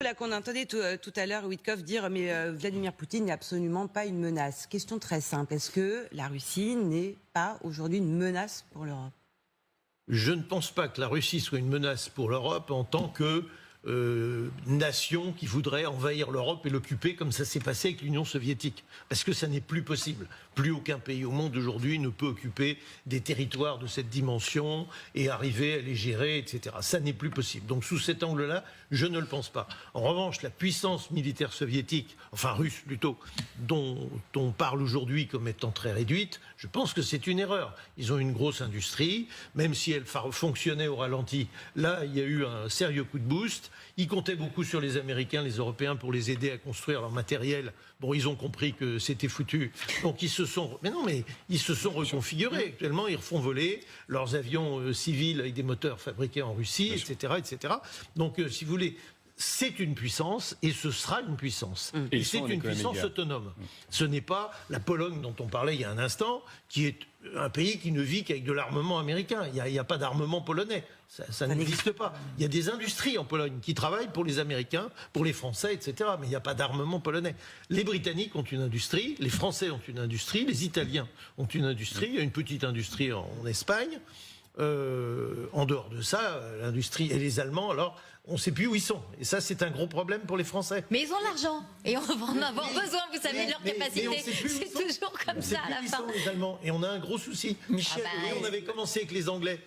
là qu'on entendait tout à l'heure Witkoff dire mais Vladimir Poutine n'est absolument pas une menace. Question très simple, est-ce que la Russie n'est pas aujourd'hui une menace pour l'Europe? Je ne pense pas que la Russie soit une menace pour l'Europe en tant que nation qui voudrait envahir l'Europe et l'occuper comme ça s'est passé avec l'Union soviétique. Parce que ça n'est plus possible. Plus aucun pays au monde aujourd'hui ne peut occuper des territoires de cette dimension et arriver à les gérer, etc. Ça n'est plus possible. Donc sous cet angle-là, je ne le pense pas. En revanche, la puissance militaire soviétique, enfin russe plutôt, dont on parle aujourd'hui comme étant très réduite, je pense que c'est une erreur. Ils ont une grosse industrie, même si elle fonctionnait au ralenti. Là, il y a eu un sérieux coup de boost. Ils comptaient beaucoup sur les Américains, les Européens pour les aider à construire leur matériel. Bon, ils ont compris que c'était foutu. Donc ils se sont reconfigurés. Actuellement, ils refont voler leurs avions civils avec des moteurs fabriqués en Russie, etc., etc. Donc, si vous voulez, c'est une puissance et ce sera une puissance. Et c'est une puissance autonome. Ce n'est pas la Pologne dont on parlait il y a un instant, qui est un pays qui ne vit qu'avec de l'armement américain. Il n'y a pas d'armement polonais. Ça n'existe pas. Il y a des industries en Pologne qui travaillent pour les Américains, pour les Français, etc. Mais il n'y a pas d'armement polonais. Les Britanniques ont une industrie, les Français ont une industrie, les Italiens ont une industrie, il y a une petite industrie en Espagne. En dehors de ça, l'industrie et les Allemands, alors, on ne sait plus où ils sont. Et ça, c'est un gros problème pour les Français. Mais ils ont l'argent. Et on va en avoir besoin, vous savez, de leur capacité. C'est toujours comme ça à la fin. Les Allemands. Et on a un gros souci. Michel, on avait commencé avec les Anglais.